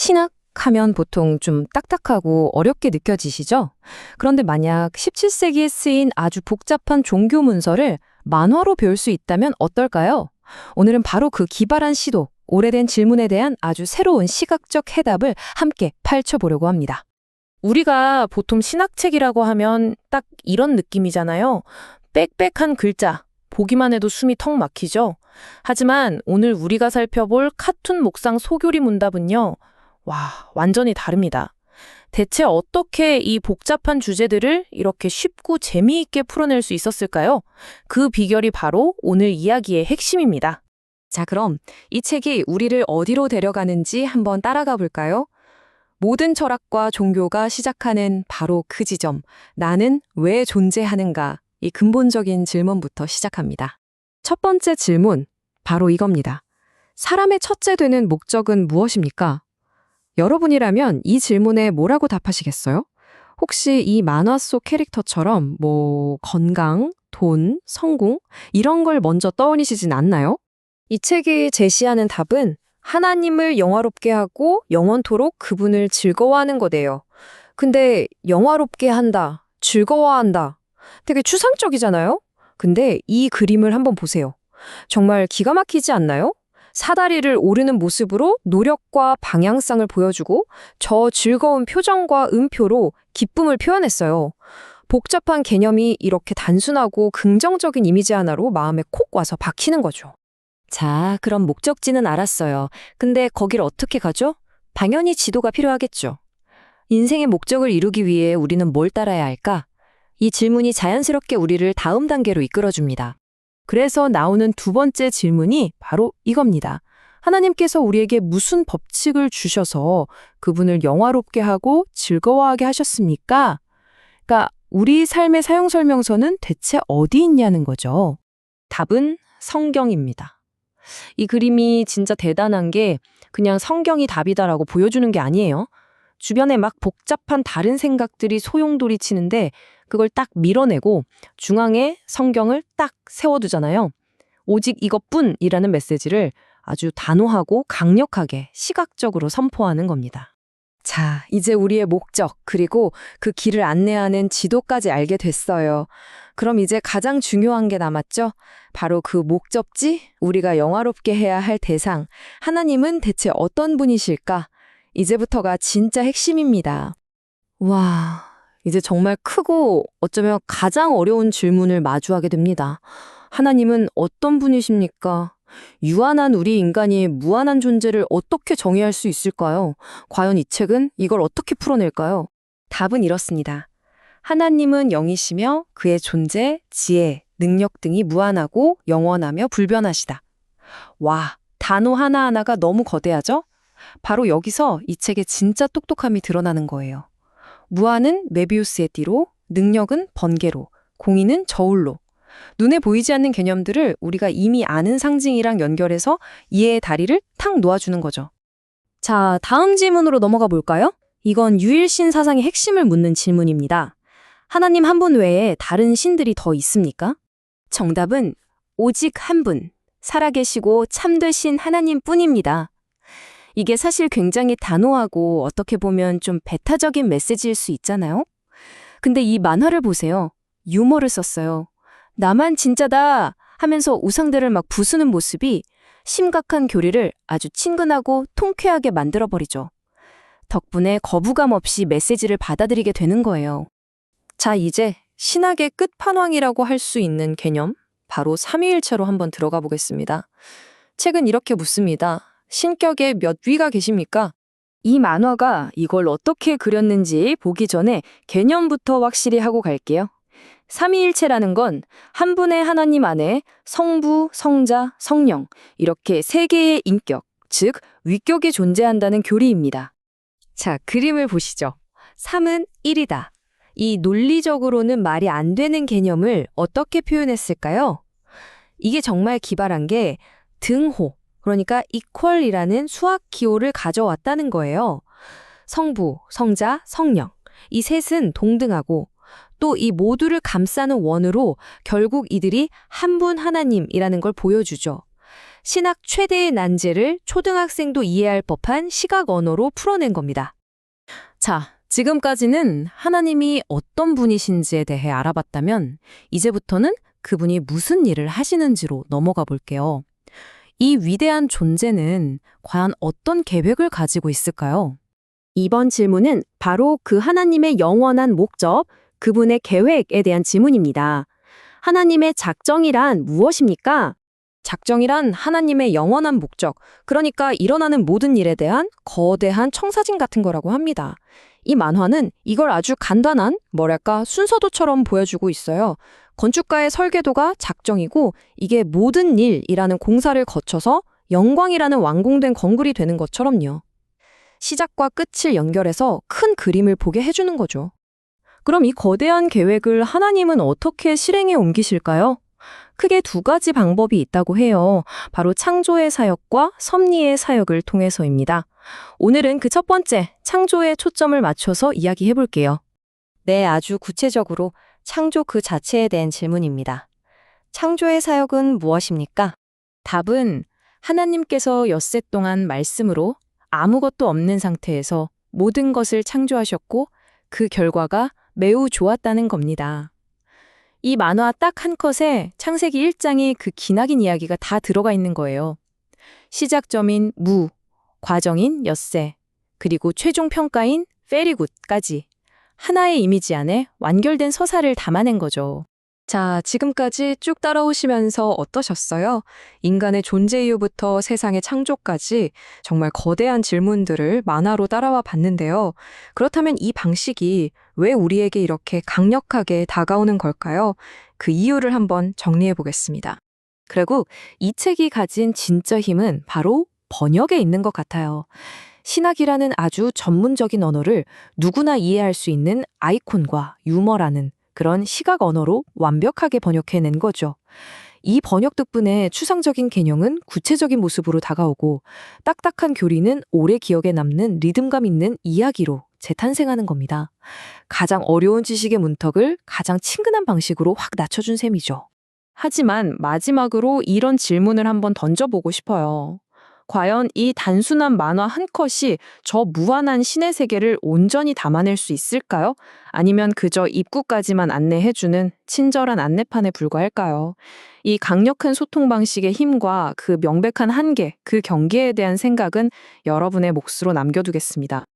신학하면 보통 좀 딱딱하고 어렵게 느껴지시죠? 그런데 만약 17세기에 쓰인 아주 복잡한 종교 문서를 만화로 배울 수 있다면 어떨까요? 오늘은 바로 그 기발한 시도, 오래된 질문에 대한 아주 새로운 시각적 해답을 함께 파헤쳐보려고 합니다. 우리가 보통 신학책이라고 하면 딱 이런 느낌이잖아요. 빽빽한 글자, 보기만 해도 숨이 턱 막히죠. 하지만 오늘 우리가 살펴볼 카툰 목상 소교리 문답은요. 와, 완전히 다릅니다. 대체 어떻게 이 복잡한 주제들을 이렇게 쉽고 재미있게 풀어낼 수 있었을까요? 그 비결이 바로 오늘 이야기의 핵심입니다. 자, 그럼 이 책이 우리를 어디로 데려가는지 한번 따라가 볼까요? 모든 철학과 종교가 시작하는 바로 그 지점, 나는 왜 존재하는가? 이 근본적인 질문부터 시작합니다. 첫 번째 질문, 바로 이겁니다. 사람의 첫째 되는 목적은 무엇입니까? 여러분이라면 이 질문에 뭐라고 답하시겠어요? 혹시 이 만화 속 캐릭터처럼 건강, 돈, 성공 이런 걸 먼저 떠올리시진 않나요? 이 책이 제시하는 답은 하나님을 영화롭게 하고 영원토록 그분을 즐거워하는 거대요. 근데 영화롭게 한다, 즐거워한다. 되게 추상적이잖아요? 근데 이 그림을 한번 보세요. 정말 기가 막히지 않나요? 사다리를 오르는 모습으로 노력과 방향성을 보여주고 저 즐거운 표정과 음표로 기쁨을 표현했어요. 복잡한 개념이 이렇게 단순하고 긍정적인 이미지 하나로 마음에 콕 와서 박히는 거죠. 자, 그럼 목적지는 알았어요. 근데 거길 어떻게 가죠? 당연히 지도가 필요하겠죠. 인생의 목적을 이루기 위해 우리는 뭘 따라야 할까? 이 질문이 자연스럽게 우리를 다음 단계로 이끌어줍니다. 그래서 나오는 두 번째 질문이 바로 이겁니다. 하나님께서 우리에게 무슨 법칙을 주셔서 그분을 영화롭게 하고 즐거워하게 하셨습니까? 그러니까 우리 삶의 사용설명서는 대체 어디 있냐는 거죠. 답은 성경입니다. 이 그림이 진짜 대단한 게 그냥 성경이 답이다라고 보여주는 게 아니에요. 주변에 막 복잡한 다른 생각들이 소용돌이 치는데 그걸 딱 밀어내고 중앙에 성경을 딱 세워두잖아요. 오직 이것뿐이라는 메시지를 아주 단호하고 강력하게 시각적으로 선포하는 겁니다. 자, 이제 우리의 목적 그리고 그 길을 안내하는 지도까지 알게 됐어요. 그럼 이제 가장 중요한 게 남았죠? 바로 그 목적지, 우리가 영화롭게 해야 할 대상, 하나님은 대체 어떤 분이실까? 이제부터가 진짜 핵심입니다. 와, 이제 정말 크고 어쩌면 가장 어려운 질문을 마주하게 됩니다. 하나님은 어떤 분이십니까? 유한한 우리 인간이 무한한 존재를 어떻게 정의할 수 있을까요? 과연 이 책은 이걸 어떻게 풀어낼까요? 답은 이렇습니다. 하나님은 영이시며 그의 존재, 지혜, 능력 등이 무한하고 영원하며 불변하시다. 와, 단어 하나하나가 너무 거대하죠? 바로 여기서 이 책의 진짜 똑똑함이 드러나는 거예요. 무한은 메비우스의 띠로, 능력은 번개로, 공의는 저울로. 눈에 보이지 않는 개념들을 우리가 이미 아는 상징이랑 연결해서 이해의 다리를 탁 놓아주는 거죠. 자, 다음 질문으로 넘어가 볼까요? 이건 유일신 사상의 핵심을 묻는 질문입니다. 하나님 한 분 외에 다른 신들이 더 있습니까? 정답은 오직 한 분, 살아계시고 참되신 하나님뿐입니다. 이게 사실 굉장히 단호하고 어떻게 보면 좀 배타적인 메시지일 수 있잖아요? 근데 이 만화를 보세요. 유머를 썼어요. 나만 진짜다 하면서 우상들을 막 부수는 모습이 심각한 교리를 아주 친근하고 통쾌하게 만들어버리죠. 덕분에 거부감 없이 메시지를 받아들이게 되는 거예요. 자, 이제 신학의 끝판왕이라고 할 수 있는 개념, 바로 삼위일체로 한번 들어가 보겠습니다. 책은 이렇게 묻습니다. 신격에 몇 위가 계십니까? 이 만화가 이걸 어떻게 그렸는지 보기 전에 개념부터 확실히 하고 갈게요. 삼위일체라는 건 한 분의 하나님 안에 성부, 성자, 성령 이렇게 세 개의 인격, 즉 위격이 존재한다는 교리입니다. 자, 그림을 보시죠. 3은 1이다. 이 논리적으로는 말이 안 되는 개념을 어떻게 표현했을까요? 이게 정말 기발한 게 등호, 그러니까 equal이라는 수학 기호를 가져왔다는 거예요. 성부, 성자, 성령 이 셋은 동등하고 또 이 모두를 감싸는 원으로 결국 이들이 한 분 하나님이라는 걸 보여주죠. 신학 최대의 난제를 초등학생도 이해할 법한 시각 언어로 풀어낸 겁니다. 자, 지금까지는 하나님이 어떤 분이신지에 대해 알아봤다면 이제부터는 그분이 무슨 일을 하시는지로 넘어가 볼게요. 이 위대한 존재는 과연 어떤 계획을 가지고 있을까요? 이번 질문은 바로 그 하나님의 영원한 목적, 그분의 계획에 대한 질문입니다. 하나님의 작정이란 무엇입니까? 작정이란 하나님의 영원한 목적, 그러니까 일어나는 모든 일에 대한 거대한 청사진 같은 거라고 합니다. 이 만화는 이걸 아주 간단한, 순서도처럼 보여주고 있어요. 건축가의 설계도가 작정이고 이게 모든 일이라는 공사를 거쳐서 영광이라는 완공된 건물이 되는 것처럼요. 시작과 끝을 연결해서 큰 그림을 보게 해주는 거죠. 그럼 이 거대한 계획을 하나님은 어떻게 실행에 옮기실까요? 크게 두 가지 방법이 있다고 해요. 바로 창조의 사역과 섭리의 사역을 통해서입니다. 오늘은 그 첫 번째, 창조에 초점을 맞춰서 이야기해 볼게요. 네, 아주 구체적으로 창조 그 자체에 대한 질문입니다. 창조의 사역은 무엇입니까? 답은 하나님께서 엿새 동안 말씀으로 아무것도 없는 상태에서 모든 것을 창조하셨고 그 결과가 매우 좋았다는 겁니다. 이 만화 딱 한 컷에 창세기 1장의 그 기나긴 이야기가 다 들어가 있는 거예요. 시작점인 무, 과정인 엿새, 그리고 최종 평가인 페리굿까지 하나의 이미지 안에 완결된 서사를 담아낸 거죠. 자, 지금까지 쭉 따라오시면서 어떠셨어요? 인간의 존재 이유부터 세상의 창조까지 정말 거대한 질문들을 만화로 따라와 봤는데요. 그렇다면 이 방식이 왜 우리에게 이렇게 강력하게 다가오는 걸까요? 그 이유를 한번 정리해 보겠습니다. 그리고 이 책이 가진 진짜 힘은 바로 번역에 있는 것 같아요. 신학이라는 아주 전문적인 언어를 누구나 이해할 수 있는 아이콘과 유머라는 그런 시각 언어로 완벽하게 번역해낸 거죠. 이 번역 덕분에 추상적인 개념은 구체적인 모습으로 다가오고 딱딱한 교리는 오래 기억에 남는 리듬감 있는 이야기로 재탄생하는 겁니다. 가장 어려운 지식의 문턱을 가장 친근한 방식으로 확 낮춰준 셈이죠. 하지만 마지막으로 이런 질문을 한번 던져보고 싶어요. 과연 이 단순한 만화 한 컷이 저 무한한 신의 세계를 온전히 담아낼 수 있을까요? 아니면 그저 입구까지만 안내해주는 친절한 안내판에 불과할까요? 이 강력한 소통 방식의 힘과 그 명백한 한계, 그 경계에 대한 생각은 여러분의 몫으로 남겨두겠습니다.